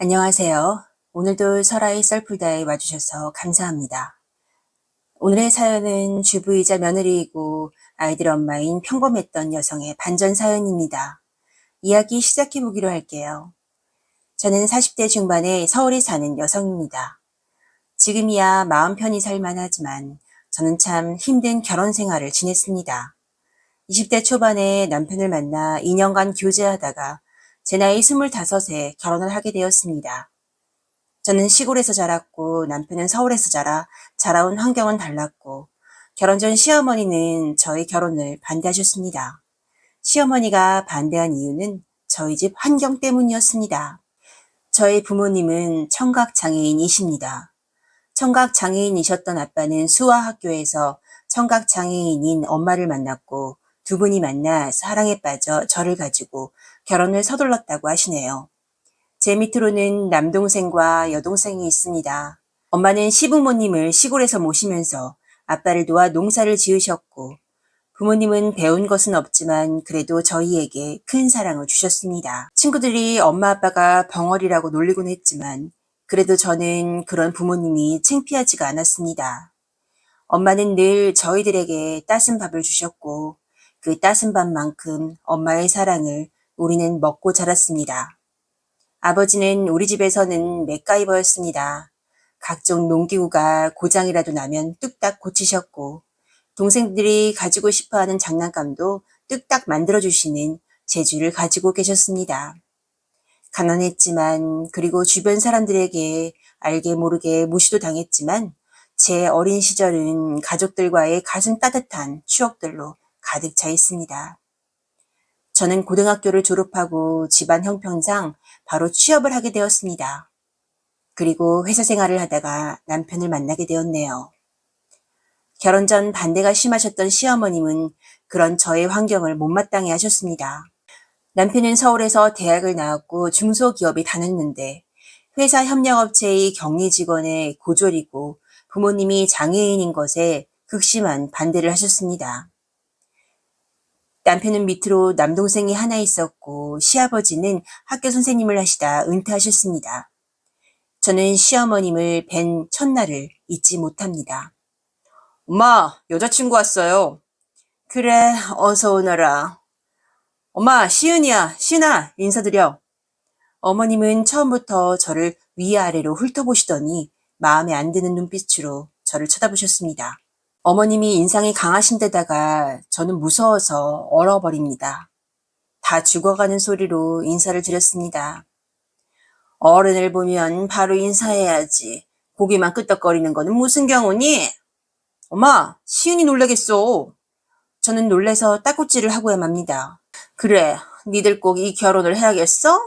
안녕하세요. 오늘도 설아의 썰풀다에 와주셔서 감사합니다. 오늘의 사연은 주부이자 며느리이고 아이들 엄마인 평범했던 여성의 반전 사연입니다. 이야기 시작해보기로 할게요. 저는 40대 중반에 서울에 사는 여성입니다. 지금이야 마음 편히 살만하지만 저는 참 힘든 결혼 생활을 지냈습니다. 20대 초반에 남편을 만나 2년간 교제하다가 제 나이 25에 결혼을 하게 되었습니다. 저는 시골에서 자랐고 남편은 서울에서 자라온 환경은 달랐고 결혼 전 시어머니는 저희 결혼을 반대하셨습니다. 시어머니가 반대한 이유는 저희 집 환경 때문이었습니다. 저희 부모님은 청각장애인이십니다. 청각장애인이셨던 아빠는 수화학교에서 청각장애인인 엄마를 만났고 두 분이 만나 사랑에 빠져 저를 가지고 결혼을 서둘렀다고 하시네요. 제 밑으로는 남동생과 여동생이 있습니다. 엄마는 시부모님을 시골에서 모시면서 아빠를 도와 농사를 지으셨고 부모님은 배운 것은 없지만 그래도 저희에게 큰 사랑을 주셨습니다. 친구들이 엄마 아빠가 벙어리라고 놀리곤 했지만 그래도 저는 그런 부모님이 창피하지가 않았습니다. 엄마는 늘 저희들에게 따신 밥을 주셨고 그 따신 밥만큼 엄마의 사랑을 우리는 먹고 자랐습니다. 아버지는 우리 집에서는 맥가이버였습니다. 각종 농기구가 고장이라도 나면 뚝딱 고치셨고 동생들이 가지고 싶어하는 장난감도 뚝딱 만들어주시는 재주를 가지고 계셨습니다. 가난했지만 그리고 주변 사람들에게 알게 모르게 무시도 당했지만 제 어린 시절은 가족들과의 가슴 따뜻한 추억들로 가득 차 있습니다. 저는 고등학교를 졸업하고 집안 형편상 바로 취업을 하게 되었습니다. 그리고 회사 생활을 하다가 남편을 만나게 되었네요. 결혼 전 반대가 심하셨던 시어머님은 그런 저의 환경을 못마땅해 하셨습니다. 남편은 서울에서 대학을 나왔고 중소기업에 다녔는데 회사 협력업체의 격리 직원의 고졸이고 부모님이 장애인인 것에 극심한 반대를 하셨습니다. 남편은 밑으로 남동생이 하나 있었고 시아버지는 학교 선생님을 하시다 은퇴하셨습니다. 저는 시어머님을 뵌 첫날을 잊지 못합니다. 엄마, 여자친구 왔어요. 그래, 어서 오너라. 엄마, 시은이야. 시은아, 인사드려. 어머님은 처음부터 저를 위아래로 훑어보시더니 마음에 안 드는 눈빛으로 저를 쳐다보셨습니다. 어머님이 인상이 강하신 데다가 저는 무서워서 얼어버립니다. 다 죽어가는 소리로 인사를 드렸습니다. 어른을 보면 바로 인사해야지. 고개만 끄덕거리는 거는 무슨 경우니? 엄마, 시은이 놀라겠어. 저는 놀래서 따꾸질을 하고야 맙니다. 그래, 니들 꼭 이 결혼을 해야겠어?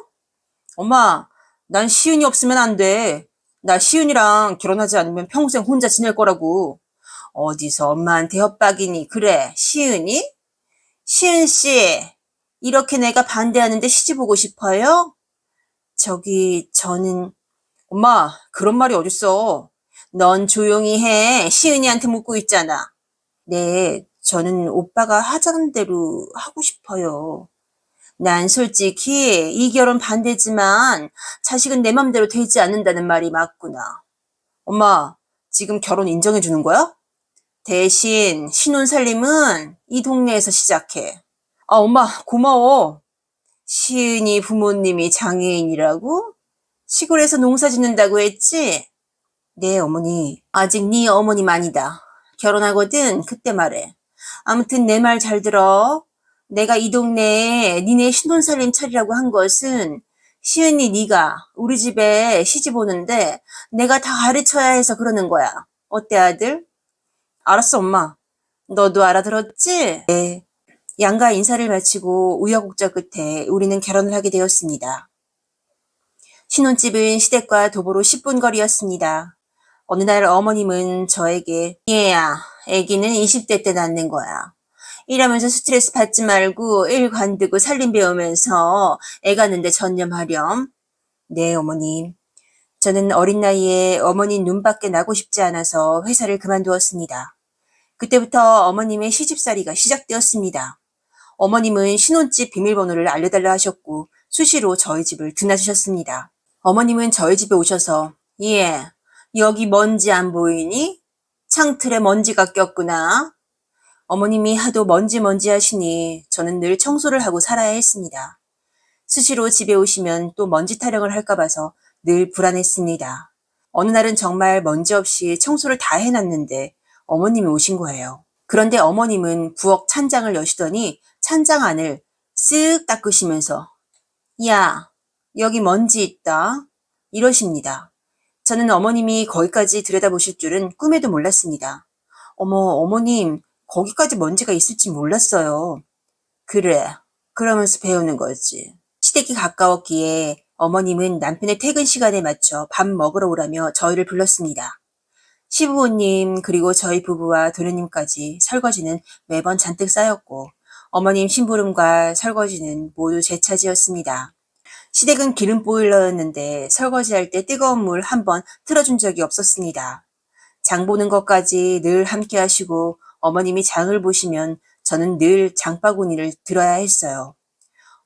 엄마, 난 시은이 없으면 안 돼. 나 시은이랑 결혼하지 않으면 평생 혼자 지낼 거라고. 어디서 엄마한테 협박이니? 그래, 시은이? 시은씨, 이렇게 내가 반대하는데 시집 오고 싶어요? 저는, 엄마, 그런 말이 어딨어. 넌 조용히 해. 시은이한테 묻고 있잖아. 네, 저는 오빠가 하자는 대로 하고 싶어요. 난 솔직히 이 결혼 반대지만 자식은 내 맘대로 되지 않는다는 말이 맞구나. 엄마, 지금 결혼 인정해 주는 거야? 대신 신혼살림은 이 동네에서 시작해. 아, 엄마, 고마워. 시은이 부모님이 장애인이라고? 시골에서 농사 짓는다고 했지? 네, 어머니. 아직 네 어머님 아니다. 결혼하거든, 그때 말해. 아무튼 내 말 잘 들어. 내가 이 동네에 니네 신혼살림 차리라고 한 것은 시은이 네가 우리 집에 시집 오는데 내가 다 가르쳐야 해서 그러는 거야. 어때, 아들? 알았어, 엄마. 너도 알아들었지? 네. 양가 인사를 마치고 우여곡절 끝에 우리는 결혼을 하게 되었습니다. 신혼집은 시댁과 도보로 10분 거리였습니다. 어느 날 어머님은 저에게 얘야, 아기는 20대 때 낳는 거야. 이러면서 스트레스 받지 말고 일 관두고 살림 배우면서 애 갖는데 전념하렴. 네, 어머님. 저는 어린 나이에 어머니 눈밖에 나고 싶지 않아서 회사를 그만두었습니다. 그때부터 어머님의 시집살이가 시작되었습니다. 어머님은 신혼집 비밀번호를 알려달라 하셨고 수시로 저희 집을 드나드셨습니다. 어머님은 저희 집에 오셔서 예, 여기 먼지 안 보이니? 창틀에 먼지가 꼈구나. 어머님이 하도 먼지 하시니 저는 늘 청소를 하고 살아야 했습니다. 수시로 집에 오시면 또 먼지 타령을 할까 봐서 늘 불안했습니다. 어느 날은 정말 먼지 없이 청소를 다 해놨는데 어머님이 오신 거예요. 그런데 어머님은 부엌 찬장을 여시더니 찬장 안을 쓱 닦으시면서 야, 여기 먼지 있다. 이러십니다. 저는 어머님이 거기까지 들여다보실 줄은 꿈에도 몰랐습니다. 어머, 어머님, 거기까지 먼지가 있을지 몰랐어요. 그래, 그러면서 배우는 거지. 시댁이 가까웠기에 어머님은 남편의 퇴근 시간에 맞춰 밥 먹으러 오라며 저희를 불렀습니다. 시부모님 그리고 저희 부부와 도련님까지 설거지는 매번 잔뜩 쌓였고 어머님 심부름과 설거지는 모두 제 차지였습니다. 시댁은 기름 보일러였는데 설거지할 때 뜨거운 물 한 번 틀어준 적이 없었습니다. 장 보는 것까지 늘 함께 하시고 어머님이 장을 보시면 저는 늘 장바구니를 들어야 했어요.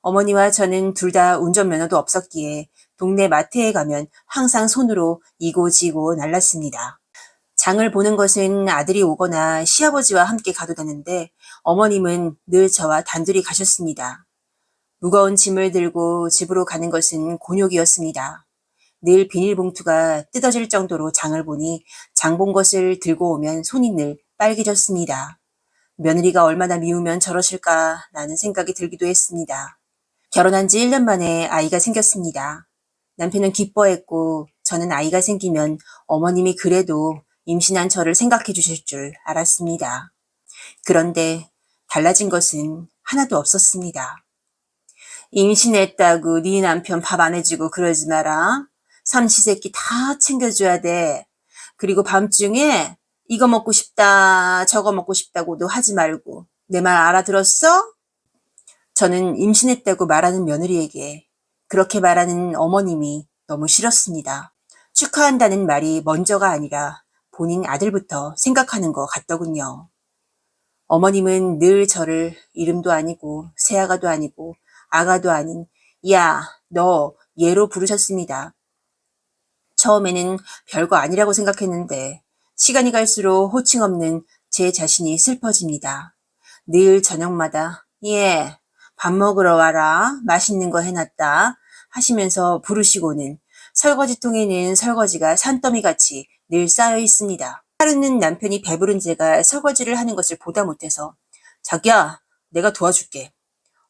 어머니와 저는 둘 다 운전면허도 없었기에 동네 마트에 가면 항상 손으로 이고지고 날랐습니다. 장을 보는 것은 아들이 오거나 시아버지와 함께 가도 되는데 어머님은 늘 저와 단둘이 가셨습니다. 무거운 짐을 들고 집으로 가는 것은 곤욕이었습니다. 늘 비닐봉투가 뜯어질 정도로 장을 보니 장 본 것을 들고 오면 손이 늘 빨개졌습니다. 며느리가 얼마나 미우면 저러실까라는 생각이 들기도 했습니다. 결혼한 지 1년 만에 아이가 생겼습니다. 남편은 기뻐했고 저는 아이가 생기면 어머님이 그래도 임신한 저를 생각해 주실 줄 알았습니다. 그런데 달라진 것은 하나도 없었습니다. 임신했다고 네 남편 밥 안 해주고 그러지 마라. 삼시세끼 다 챙겨줘야 돼. 그리고 밤중에 이거 먹고 싶다 저거 먹고 싶다고도 하지 말고 내 말 알아들었어? 저는 임신했다고 말하는 며느리에게 그렇게 말하는 어머님이 너무 싫었습니다. 축하한다는 말이 먼저가 아니라 본인 아들부터 생각하는 것 같더군요. 어머님은 늘 저를 이름도 아니고 새아가도 아니고 아가도 아닌 야, 너 얘로 부르셨습니다. 처음에는 별거 아니라고 생각했는데 시간이 갈수록 호칭 없는 제 자신이 슬퍼집니다. 늘 저녁마다 예, 밥 먹으러 와라. 맛있는 거 해놨다. 하시면서 부르시고는 설거지통에는 설거지가 산더미같이 늘 쌓여 있습니다. 하루는 남편이 배부른 제가 설거지를 하는 것을 보다 못해서 자기야, 내가 도와줄게.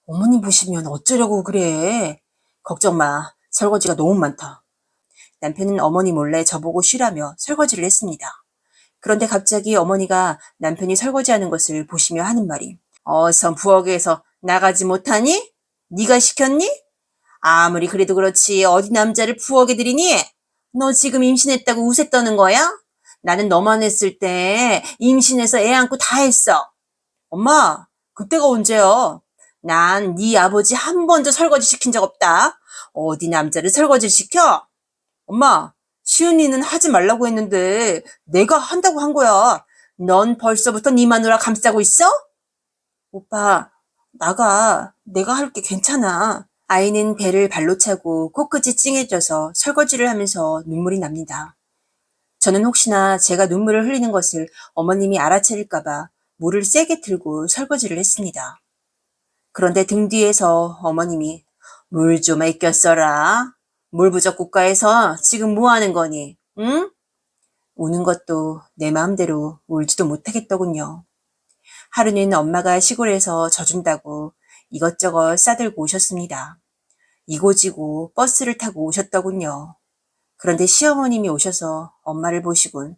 어머님 보시면 어쩌려고 그래. 걱정 마. 설거지가 너무 많다. 남편은 어머니 몰래 저보고 쉬라며 설거지를 했습니다. 그런데 갑자기 어머니가 남편이 설거지하는 것을 보시며 하는 말이 어서 부엌에서 나가지 못하니? 네가 시켰니? 아무리 그래도 그렇지 어디 남자를 부엌에 들이니? 너 지금 임신했다고 우세 떠는 거야? 나는 너만 했을 때 임신해서 애 안고 다 했어. 엄마, 그때가 언제요? 난 네 아버지 한 번도 설거지 시킨 적 없다. 어디 남자를 설거지를 시켜? 엄마, 시은이는 하지 말라고 했는데 내가 한다고 한 거야. 넌 벌써부터 네 마누라 감싸고 있어? 오빠, 나가. 내가 할게 괜찮아. 아이는 배를 발로 차고 코끝이 찡해져서 설거지를 하면서 눈물이 납니다. 저는 혹시나 제가 눈물을 흘리는 것을 어머님이 알아차릴까봐 물을 세게 틀고 설거지를 했습니다. 그런데 등 뒤에서 어머님이 물 좀 아껴 써라. 물 부족 국가에서 지금 뭐 하는 거니? 응? 우는 것도 내 마음대로 울지도 못하겠더군요. 하루는 엄마가 시골에서 져준다고 이것저것 싸들고 오셨습니다. 이고지고 버스를 타고 오셨더군요. 그런데 시어머님이 오셔서 엄마를 보시곤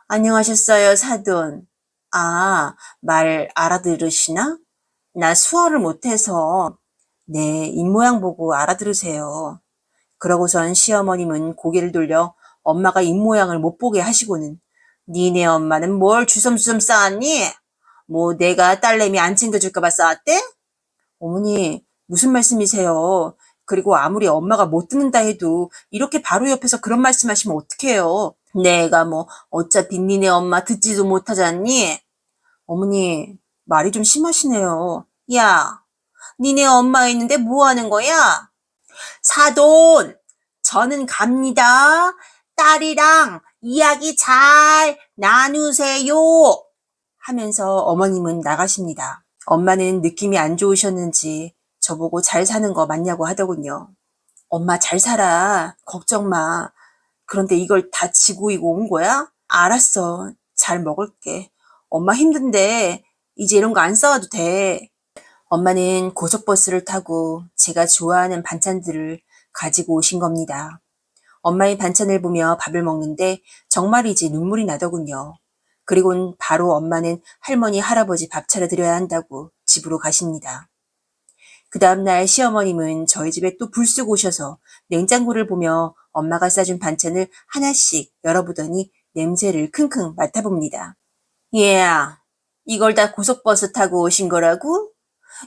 안녕하셨어요, 사돈. 아, 말 알아들으시나? 나 수어를 못해서 내 입모양 보고 알아들으세요. 그러고선 시어머님은 고개를 돌려 엄마가 입모양을 못 보게 하시고는 니네 엄마는 뭘 주섬주섬 쌓았니? 뭐 내가 딸내미 안 챙겨줄까봐 쌓았대? 어머니, 무슨 말씀이세요? 그리고 아무리 엄마가 못 듣는다 해도 이렇게 바로 옆에서 그런 말씀하시면 어떡해요? 내가 뭐 어차피 니네 엄마 듣지도 못하잖니? 어머니, 말이 좀 심하시네요. 야, 니네 엄마 있는데 뭐 하는 거야? 사돈! 저는 갑니다. 딸이랑 이야기 잘 나누세요. 하면서 어머님은 나가십니다. 엄마는 느낌이 안 좋으셨는지 저보고 잘 사는 거 맞냐고 하더군요. 엄마 잘 살아. 걱정 마. 그런데 이걸 다 지고 이고 온 거야? 알았어. 잘 먹을게. 엄마 힘든데 이제 이런 거 안 싸워도 돼. 엄마는 고속버스를 타고 제가 좋아하는 반찬들을 가지고 오신 겁니다. 엄마의 반찬을 보며 밥을 먹는데 정말이지 눈물이 나더군요. 그리곤 바로 엄마는 할머니, 할아버지 밥 차려드려야 한다고 집으로 가십니다. 그 다음날 시어머님은 저희 집에 또 불쑥 오셔서 냉장고를 보며 엄마가 싸준 반찬을 하나씩 열어보더니 냄새를 킁킁 맡아봅니다. 얘야, 이걸 다 고속버스 타고 오신 거라고?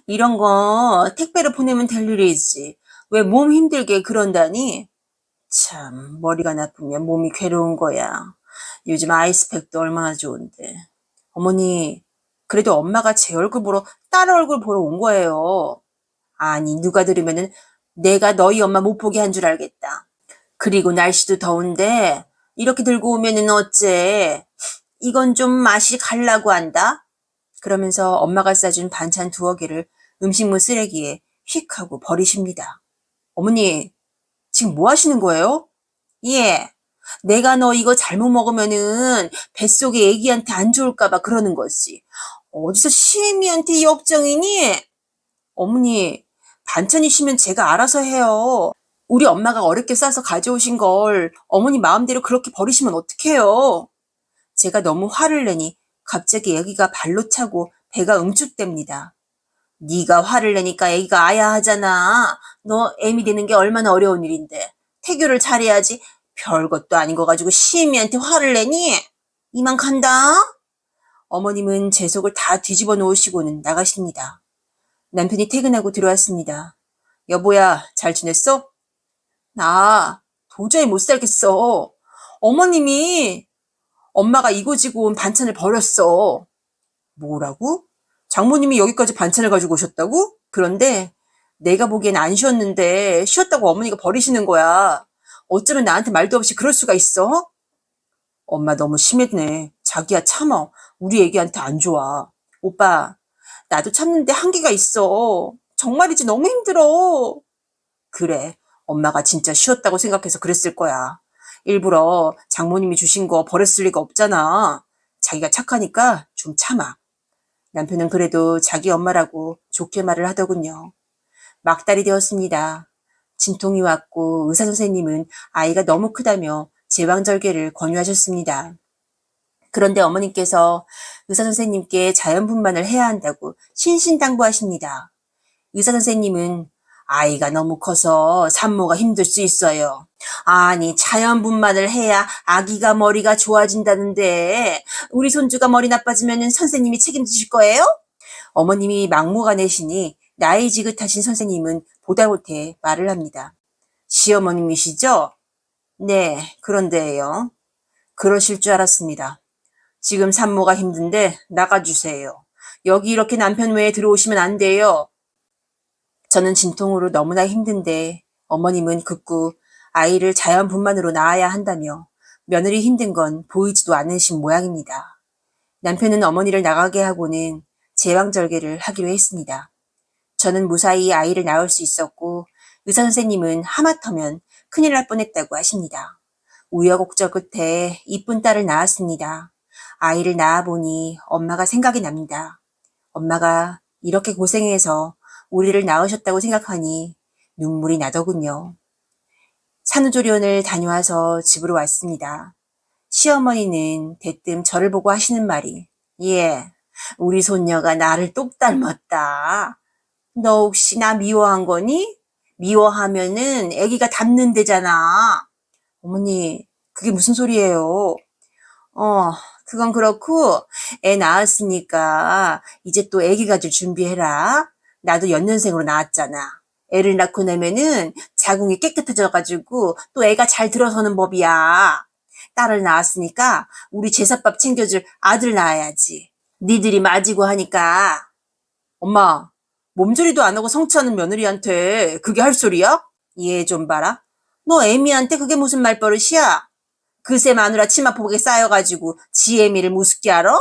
이런 거 택배로 보내면 될 일이지. 왜 몸 힘들게 그런다니? 참, 머리가 나쁘면 몸이 괴로운 거야. 요즘 아이스팩도 얼마나 좋은데. 어머니, 그래도 엄마가 제 얼굴 보러 딸 얼굴 보러 온 거예요. 아니, 누가 들으면은 내가 너희 엄마 못 보게 한 줄 알겠다. 그리고 날씨도 더운데 이렇게 들고 오면은 어째? 이건 좀 맛이 갈라고 한다. 그러면서 엄마가 싸준 반찬 2개 음식물 쓰레기에 휙 하고 버리십니다. 어머니, 지금 뭐 하시는 거예요? 예, 내가 너 이거 잘못 먹으면은 뱃속에 애기한테 안 좋을까봐 그러는 거지. 어디서 시애미한테 역정이니? 어머니, 반찬이시면 제가 알아서 해요. 우리 엄마가 어렵게 싸서 가져오신 걸 어머니 마음대로 그렇게 버리시면 어떡해요? 제가 너무 화를 내니 갑자기 애기가 발로 차고 배가 응축됩니다. 네가 화를 내니까 애기가 아야 하잖아. 너 애미 되는 게 얼마나 어려운 일인데. 태교를 잘해야지. 별것도 아닌 거 가지고 시애미한테 화를 내니? 이만 간다. 어머님은 제 속을 다 뒤집어 놓으시고는 나가십니다. 남편이 퇴근하고 들어왔습니다. 여보야, 잘 지냈어? 나 도저히 못 살겠어. 어머님이 엄마가 이고지고 온 반찬을 버렸어. 뭐라고? 장모님이 여기까지 반찬을 가지고 오셨다고? 그런데 내가 보기엔 안 쉬었는데 쉬었다고 어머니가 버리시는 거야. 어쩌면 나한테 말도 없이 그럴 수가 있어? 엄마 너무 심했네. 자기야 참어. 우리 애기한테 안 좋아. 오빠, 나도 참는데 한계가 있어. 정말이지 너무 힘들어. 그래, 엄마가 진짜 쉬었다고 생각해서 그랬을 거야. 일부러 장모님이 주신 거 버렸을 리가 없잖아. 자기가 착하니까 좀 참아. 남편은 그래도 자기 엄마라고 좋게 말을 하더군요. 막달이 되었습니다. 진통이 왔고 의사 선생님은 아이가 너무 크다며 제왕절개를 권유하셨습니다. 그런데 어머님께서 의사 선생님께 자연분만을 해야 한다고 신신당부하십니다. 의사 선생님은 아이가 너무 커서 산모가 힘들 수 있어요. 아니, 자연분만을 해야 아기가 머리가 좋아진다는데 우리 손주가 머리 나빠지면 선생님이 책임지실 거예요? 어머님이 막무가 내시니 나이 지긋하신 선생님은 보다 못해 말을 합니다. 시어머님이시죠? 네, 그런데요. 그러실 줄 알았습니다. 지금 산모가 힘든데 나가주세요. 여기 이렇게 남편 외에 들어오시면 안 돼요. 저는 진통으로 너무나 힘든데 어머님은 극구 아이를 자연분만으로 낳아야 한다며 며느리 힘든 건 보이지도 않으신 모양입니다. 남편은 어머니를 나가게 하고는 제왕절개를 하기로 했습니다. 저는 무사히 아이를 낳을 수 있었고 의사 선생님은 하마터면 큰일 날 뻔했다고 하십니다. 우여곡절 끝에 이쁜 딸을 낳았습니다. 아이를 낳아보니 엄마가 생각이 납니다. 엄마가 이렇게 고생해서 우리를 낳으셨다고 생각하니 눈물이 나더군요. 산후조리원을 다녀와서 집으로 왔습니다. 시어머니는 대뜸 저를 보고 하시는 말이 예, 우리 손녀가 나를 똑 닮았다. 너 혹시 나 미워한 거니? 미워하면은 아기가 닮는데잖아. 어머니, 그게 무슨 소리예요? 그건 그렇고 애 낳았으니까 이제 또 아기 가질 준비해라. 나도 연년생으로 낳았잖아. 애를 낳고 나면은 자궁이 깨끗해져가지고 또 애가 잘 들어서는 법이야. 딸을 낳았으니까 우리 제사밥 챙겨줄 아들 낳아야지. 니들이 맞이고 하니까. 엄마, 몸조리도 안 하고 성취하는 며느리한테 그게 할 소리야? 얘 좀 봐라. 너 애미한테 그게 무슨 말버릇이야? 그새 마누라 치마폭에 쌓여가지고 지 애미를 무섭게 알아?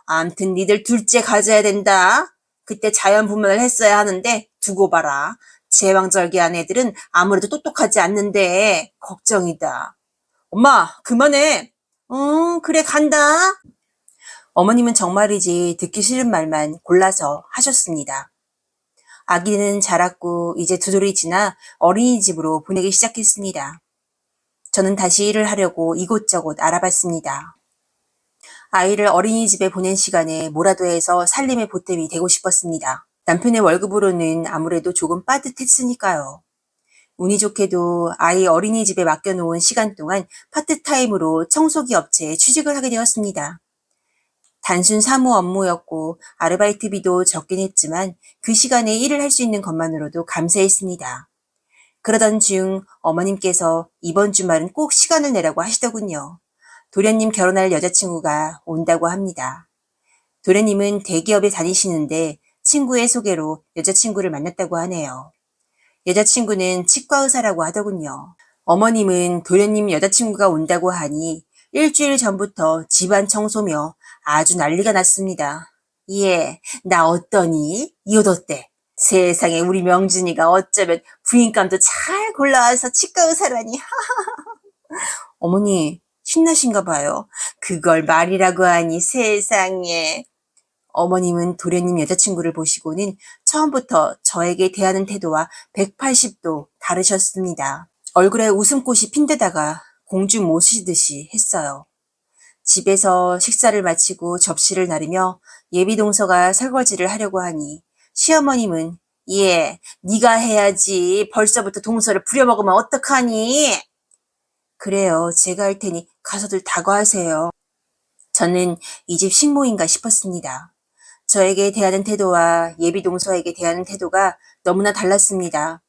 암튼 니들 둘째 가져야 된다. 그때 자연분만을 했어야 하는데 두고 봐라. 제왕절개한 애들은 아무래도 똑똑하지 않는데 걱정이다. 엄마, 그만해. 응, 그래 간다. 어머님은 정말이지 듣기 싫은 말만 골라서 하셨습니다. 아기는 자랐고 이제 2돌이 지나 어린이집으로 보내기 시작했습니다. 저는 다시 일을 하려고 이곳저곳 알아봤습니다. 아이를 어린이집에 보낸 시간에 뭐라도 해서 살림의 보탬이 되고 싶었습니다. 남편의 월급으로는 아무래도 조금 빠듯했으니까요. 운이 좋게도 아이 어린이집에 맡겨놓은 시간 동안 파트타임으로 청소기 업체에 취직을 하게 되었습니다. 단순 사무 업무였고 아르바이트비도 적긴 했지만 그 시간에 일을 할 수 있는 것만으로도 감사했습니다. 그러던 중 어머님께서 이번 주말은 꼭 시간을 내라고 하시더군요. 도련님 결혼할 여자친구가 온다고 합니다. 도련님은 대기업에 다니시는데 친구의 소개로 여자친구를 만났다고 하네요. 여자친구는 치과 의사라고 하더군요. 어머님은 도련님 여자친구가 온다고 하니 일주일 전부터 집안 청소며 아주 난리가 났습니다. 예, 나 어떠니? 이 옷 어때? 세상에 우리 명준이가 어쩌면 부인감도 잘 골라와서 치과 의사라니. 어머니 신나신가 봐요. 그걸 말이라고 하니 세상에. 어머님은 도련님 여자친구를 보시고는 처음부터 저에게 대하는 태도와 180도 다르셨습니다. 얼굴에 웃음꽃이 핀 데다가 공주 모시듯이 했어요. 집에서 식사를 마치고 접시를 나르며 예비동서가 설거지를 하려고 하니 시어머님은 예, 네가 해야지. 벌써부터 동서를 부려먹으면 어떡하니? 그래요. 제가 할 테니 가서들 다과하세요. 저는 이 집 식모인가 싶었습니다. 저에게 대하는 태도와 예비동서에게 대하는 태도가 너무나 달랐습니다.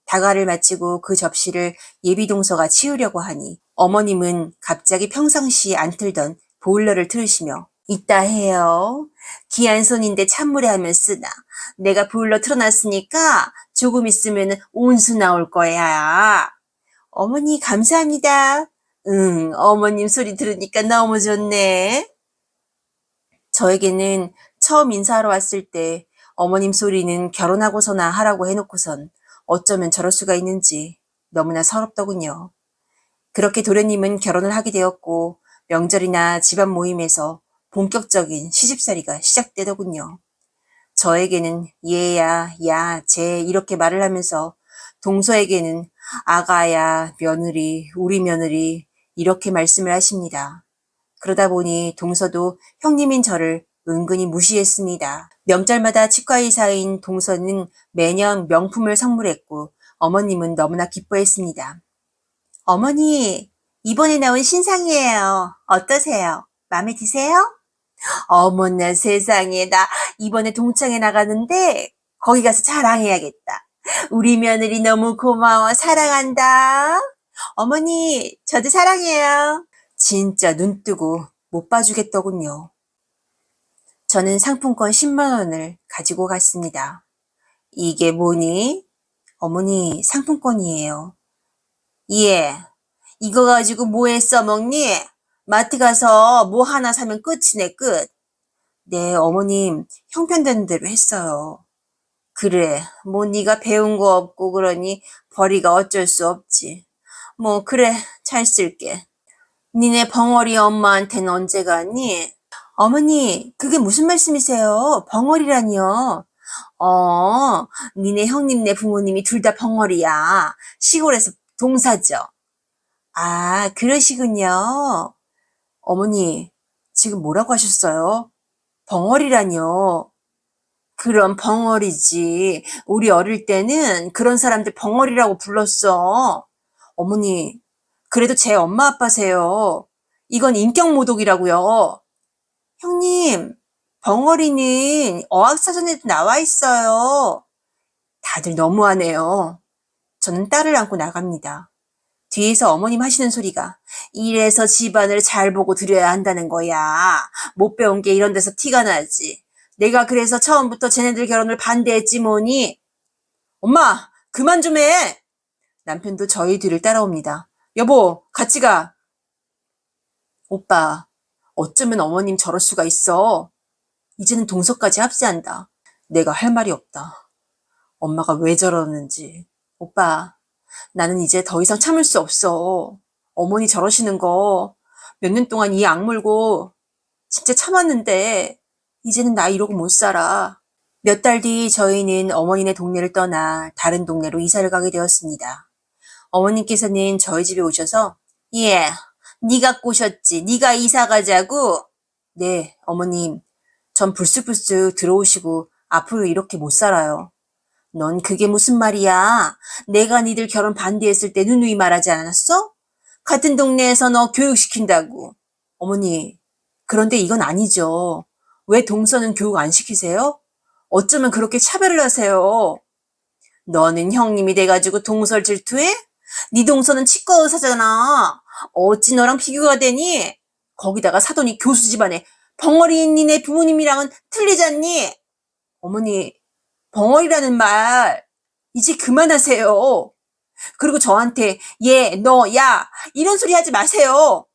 다과를 마치고 그 접시를 예비동서가 치우려고 하니 어머님은 갑자기 평상시 안 틀던 보일러를 틀으시며 이따 해요. 귀한 손인데 찬물에 하면 쓰나. 내가 보일러 틀어놨으니까 조금 있으면 온수 나올 거야. 어머니 감사합니다. 응, 어머님 소리 들으니까 너무 좋네. 저에게는 처음 인사하러 왔을 때 어머님 소리는 결혼하고서나 하라고 해놓고선 어쩌면 저럴 수가 있는지 너무나 서럽더군요. 그렇게 도련님은 결혼을 하게 되었고 명절이나 집안 모임에서 본격적인 시집살이가 시작되더군요. 저에게는 얘야, 야, 쟤 이렇게 말을 하면서 동서에게는 아가야, 며느리, 우리 며느리 이렇게 말씀을 하십니다. 그러다 보니 동서도 형님인 저를 은근히 무시했습니다. 명절마다 치과의사인 동서는 매년 명품을 선물했고 어머님은 너무나 기뻐했습니다. 어머니, 이번에 나온 신상이에요. 어떠세요? 마음에 드세요? 어머나 세상에, 나 이번에 동창회 나가는데 거기 가서 자랑해야겠다. 우리 며느리 너무 고마워. 사랑한다. 어머니, 저도 사랑해요. 진짜 눈 뜨고 못 봐주겠더군요. 저는 상품권 10만 원을 가지고 갔습니다. 이게 뭐니? 어머니, 상품권이에요. 예, 이거 가지고 뭐에 써먹니? 마트 가서 뭐 하나 사면 끝이네, 끝. 네, 어머님, 형편되는 대로 했어요. 그래, 뭐 네가 배운 거 없고 그러니 벌이가 어쩔 수 없지. 뭐 그래, 잘 쓸게. 니네 벙어리 엄마한테는 언제 갔니? 어머니, 그게 무슨 말씀이세요? 벙어리라니요. 니네 형님네 부모님이 둘 다 벙어리야. 시골에서 동사죠. 아, 그러시군요. 어머니, 지금 뭐라고 하셨어요? 벙어리라뇨. 그럼 벙어리지. 우리 어릴 때는 그런 사람들 벙어리라고 불렀어. 어머니, 그래도 제 엄마 아빠세요. 이건 인격모독이라고요. 형님, 벙어리는 어학사전에도 나와 있어요. 다들 너무하네요. 저는 딸을 안고 나갑니다. 뒤에서 어머님 하시는 소리가 이래서 집안을 잘 보고 들여야 한다는 거야. 못 배운 게 이런 데서 티가 나지. 내가 그래서 처음부터 쟤네들 결혼을 반대했지 뭐니. 엄마, 그만 좀 해. 남편도 저희 뒤를 따라옵니다. 여보, 같이 가. 오빠, 어쩌면 어머님 저럴 수가 있어. 이제는 동서까지 합세한다. 내가 할 말이 없다. 엄마가 왜 저러는지. 오빠, 나는 이제 더 이상 참을 수 없어. 어머니 저러시는 거 몇 년 동안 이 악물고 진짜 참았는데 이제는 나 이러고 못 살아. 몇 달 뒤 저희는 어머니네 동네를 떠나 다른 동네로 이사를 가게 되었습니다. 어머님께서는 저희 집에 오셔서 예, 네가 꼬셨지. 네가 이사 가자고. 네, 어머님. 전 불쑥불쑥 들어오시고 앞으로 이렇게 못 살아요. 넌 그게 무슨 말이야? 내가 니들 결혼 반대했을 때 누누이 말하지 않았어? 같은 동네에서 너 교육시킨다고. 어머니, 그런데 이건 아니죠. 왜 동서는 교육 안 시키세요? 어쩌면 그렇게 차별을 하세요. 너는 형님이 돼가지고 동서를 질투해? 네 동서는 치과 의사잖아. 어찌 너랑 비교가 되니? 거기다가 사돈이 교수 집안에 벙어리인 니네 부모님이랑은 틀리잖니? 어머니, 벙어리라는 말 이제 그만하세요. 그리고 저한테 얘, 너, 야 이런 소리 하지 마세요.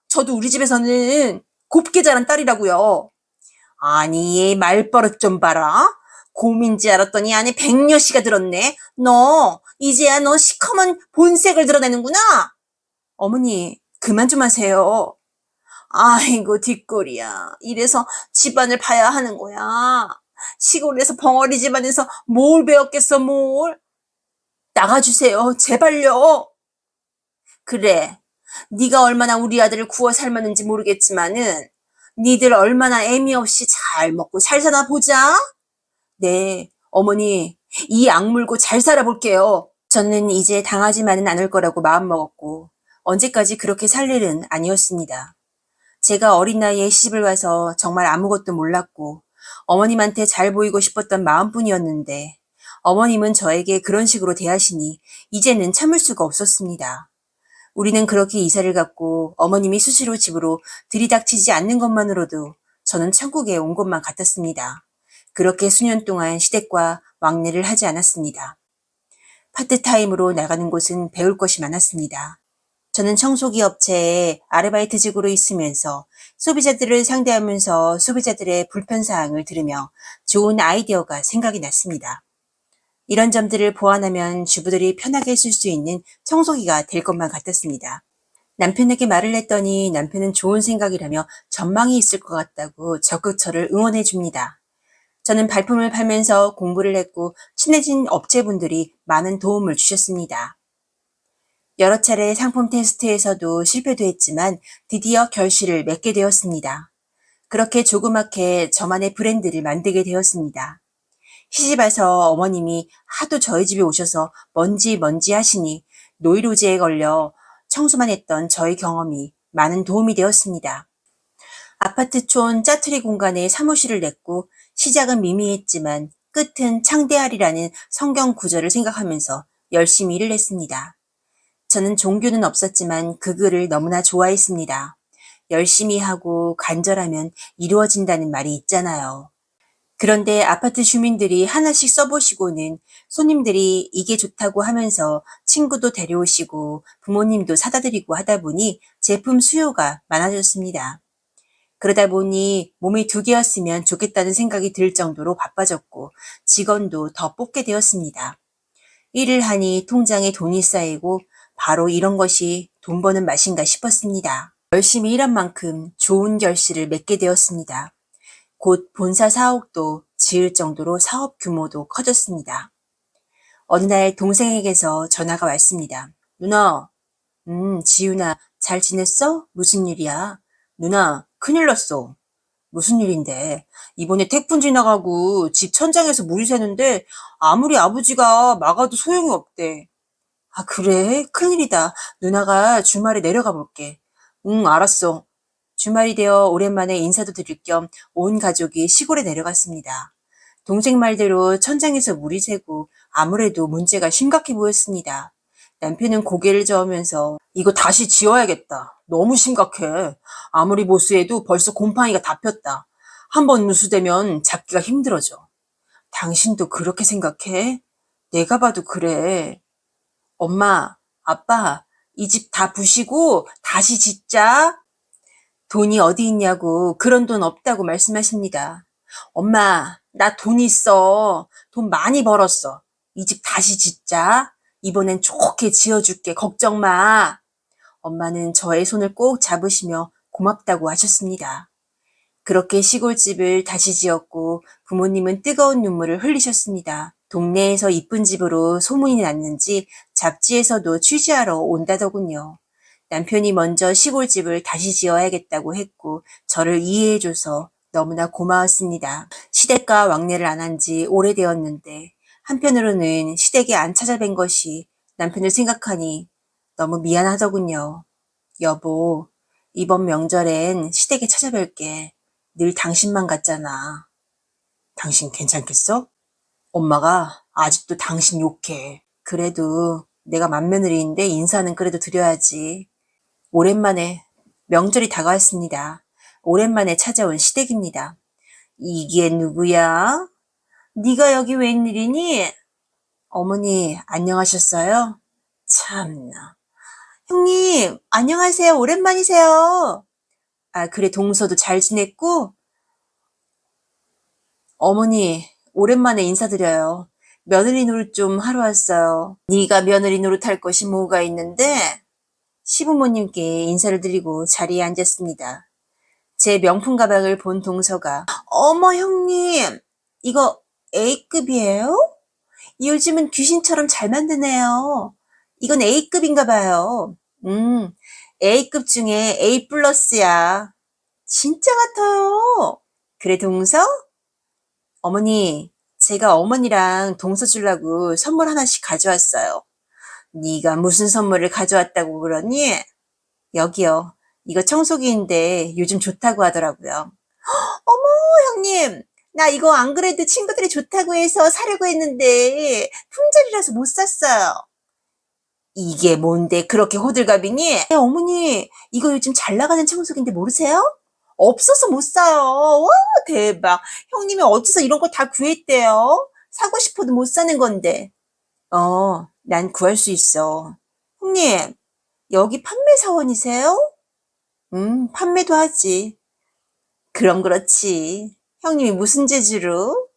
저도 우리 집에서는 곱게 자란 딸이라고요. 아니 얘 말버릇 좀 봐라. 곰인지 알았더니 안에 백녀씨가 들었네. 너 이제야 너 시커먼 본색을 드러내는구나. 어머니 그만 좀 하세요. 아이고 뒷골이야. 이래서 집안을 봐야 하는 거야. 시골에서 벙어리 집안에서 뭘 배웠겠어 뭘. 나가주세요 제발요. 그래 네가 얼마나 우리 아들을 구워 삶았는지 모르겠지만은 니들 얼마나 애미 없이 잘 먹고 잘 사나 보자. 네 어머니 이 악물고 잘 살아볼게요. 저는 이제 당하지만은 않을 거라고 마음먹었고 언제까지 그렇게 살 일은 아니었습니다. 제가 어린 나이에 시집을 와서 정말 아무것도 몰랐고 어머님한테 잘 보이고 싶었던 마음뿐이었는데 어머님은 저에게 그런 식으로 대하시니 이제는 참을 수가 없었습니다. 우리는 그렇게 이사를 갔고 어머님이 수시로 집으로 들이닥치지 않는 것만으로도 저는 천국에 온 것만 같았습니다. 그렇게 수년 동안 시댁과 왕래를 하지 않았습니다. 파트타임으로 나가는 곳은 배울 것이 많았습니다. 저는 청소기 업체에 아르바이트직으로 있으면서 소비자들을 상대하면서 소비자들의 불편사항을 들으며 좋은 아이디어가 생각이 났습니다. 이런 점들을 보완하면 주부들이 편하게 쓸 수 있는 청소기가 될 것만 같았습니다. 남편에게 말을 했더니 남편은 좋은 생각이라며 전망이 있을 것 같다고 적극 저를 응원해 줍니다. 저는 발품을 팔면서 공부를 했고 친해진 업체분들이 많은 도움을 주셨습니다. 여러 차례 상품 테스트에서도 실패도 했지만 드디어 결실을 맺게 되었습니다. 그렇게 조그맣게 저만의 브랜드를 만들게 되었습니다. 시집와서 어머님이 하도 저희 집에 오셔서 먼지 하시니 노이로제에 걸려 청소만 했던 저의 경험이 많은 도움이 되었습니다. 아파트촌 짜투리 공간에 사무실을 냈고 시작은 미미했지만 끝은 창대하리라는 성경 구절을 생각하면서 열심히 일을 했습니다. 저는 종교는 없었지만 그 글을 너무나 좋아했습니다. 열심히 하고 간절하면 이루어진다는 말이 있잖아요. 그런데 아파트 주민들이 하나씩 써보시고는 손님들이 이게 좋다고 하면서 친구도 데려오시고 부모님도 사다 드리고 하다 보니 제품 수요가 많아졌습니다. 그러다 보니 몸이 2개였으면 좋겠다는 생각이 들 정도로 바빠졌고 직원도 더 뽑게 되었습니다. 일을 하니 통장에 돈이 쌓이고 바로 이런 것이 돈 버는 맛인가 싶었습니다. 열심히 일한 만큼 좋은 결실을 맺게 되었습니다. 곧 본사 사옥도 지을 정도로 사업 규모도 커졌습니다. 어느 날 동생에게서 전화가 왔습니다. 누나, 지윤아, 잘 지냈어? 무슨 일이야? 누나, 큰일 났어. 무슨 일인데? 이번에 태풍 지나가고 집 천장에서 물이 새는데 아무리 아버지가 막아도 소용이 없대. 아, 그래? 큰일이다. 누나가 주말에 내려가 볼게. 응, 알았어. 주말이 되어 오랜만에 인사도 드릴 겸 온 가족이 시골에 내려갔습니다. 동생 말대로 천장에서 물이 새고 아무래도 문제가 심각해 보였습니다. 남편은 고개를 저으면서 이거 다시 지어야겠다. 너무 심각해. 아무리 보수해도 벌써 곰팡이가 다 폈다. 한번 누수되면 잡기가 힘들어져. 당신도 그렇게 생각해? 내가 봐도 그래. 엄마, 아빠, 이 집 다 부시고 다시 짓자. 돈이 어디 있냐고 그런 돈 없다고 말씀하십니다. 엄마, 나 돈 있어. 돈 많이 벌었어. 이 집 다시 짓자. 이번엔 좋게 지어줄게. 걱정 마. 엄마는 저의 손을 꼭 잡으시며 고맙다고 하셨습니다. 그렇게 시골집을 다시 지었고 부모님은 뜨거운 눈물을 흘리셨습니다. 동네에서 이쁜 집으로 소문이 났는지 잡지에서도 취재하러 온다더군요. 남편이 먼저 시골집을 다시 지어야겠다고 했고 저를 이해해줘서 너무나 고마웠습니다. 시댁과 왕래를 안 한 지 오래되었는데 한편으로는 시댁에 안 찾아뵌 것이 남편을 생각하니 너무 미안하더군요. 여보, 이번 명절엔 시댁에 찾아뵐게. 늘 당신만 같잖아. 당신 괜찮겠어? 엄마가 아직도 당신 욕해. 그래도 내가 맏며느리인데 인사는 그래도 드려야지. 오랜만에 명절이 다가왔습니다. 오랜만에 찾아온 시댁입니다. 이게 누구야? 네가 여기 웬일이니? 어머니 안녕하셨어요? 참나. 형님 안녕하세요. 오랜만이세요. 아 그래 동서도 잘 지냈고? 어머니 오랜만에 인사드려요. 며느리 노릇 좀 하러 왔어요. 네가 며느리 노릇할 것이 뭐가 있는데? 시부모님께 인사를 드리고 자리에 앉았습니다. 제 명품 가방을 본 동서가 어머 형님 이거 A급이에요? 요즘은 귀신처럼 잘 만드네요. 이건 A급인가 봐요. A급 중에 A 플러스야. 진짜 같아요. 그래 동서? 어머니 제가 어머니랑 동서 주려고 선물 하나씩 가져왔어요. 네가 무슨 선물을 가져왔다고 그러니? 여기요. 이거 청소기인데 요즘 좋다고 하더라고요. 어머, 형님. 나 이거 안 그래도 친구들이 좋다고 해서 사려고 했는데 품절이라서 못 샀어요. 이게 뭔데 그렇게 호들갑이니? 네, 어머니, 이거 요즘 잘 나가는 청소기인데 모르세요? 없어서 못 사요. 와, 대박. 형님이 어디서 이런 거 다 구했대요? 사고 싶어도 못 사는 건데. 난 구할 수 있어. 형님, 여기 판매 사원이세요? 판매도 하지. 그럼 그렇지. 형님이 무슨 재주로?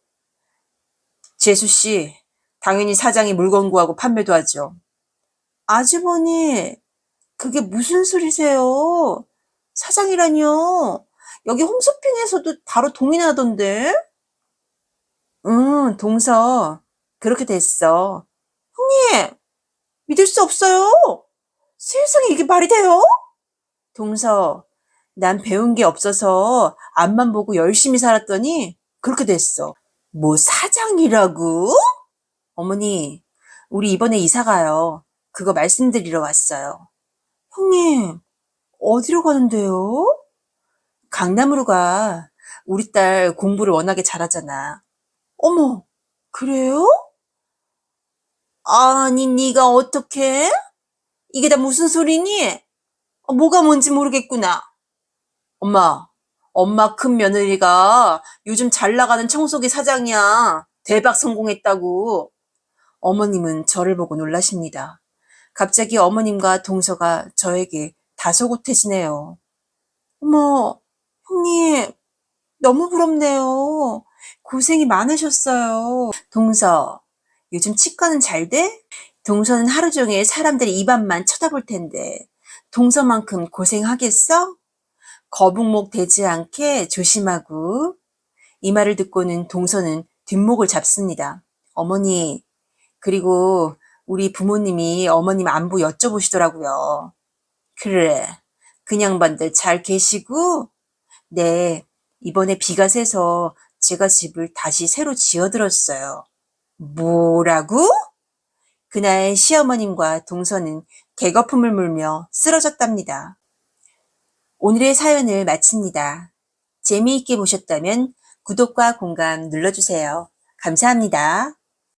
재수씨, 당연히 사장이 물건 구하고 판매도 하죠. 아주버니, 그게 무슨 소리세요? 사장이라뇨? 여기 홈쇼핑에서도 바로 동의하던데? 동서. 그렇게 됐어. 형님, 믿을 수 없어요. 세상에 이게 말이 돼요? 동서, 난 배운 게 없어서 앞만 보고 열심히 살았더니 그렇게 됐어. 뭐 사장이라고? 어머니, 우리 이번에 이사 가요. 그거 말씀드리러 왔어요. 형님, 어디로 가는데요? 강남으로 가. 우리 딸 공부를 워낙에 잘하잖아. 어머, 그래요? 아니, 네가 어떻게? 이게 다 무슨 소리니? 뭐가 뭔지 모르겠구나. 엄마 큰 며느리가 요즘 잘 나가는 청소기 사장이야. 대박 성공했다고. 어머님은 저를 보고 놀라십니다. 갑자기 어머님과 동서가 저에게 다소곳해지네요. 어머, 형님, 너무 부럽네요. 고생이 많으셨어요. 동서, 요즘 치과는 잘 돼? 동서는 하루 종일 사람들이 입안만 쳐다볼 텐데, 동서만큼 고생하겠어? 거북목 되지 않게 조심하고. 이 말을 듣고는 동서는 뒷목을 잡습니다. 어머니, 그리고 우리 부모님이 어머님 안부 여쭤보시더라고요. 그래, 그 양반들 잘 계시고? 네, 이번에 비가 새서 제가 집을 다시 새로 지어들었어요. 뭐라고? 그날 시어머님과 동서는 개거품을 물며 쓰러졌답니다. 오늘의 사연을 마칩니다. 재미있게 보셨다면 구독과 공감 눌러주세요. 감사합니다.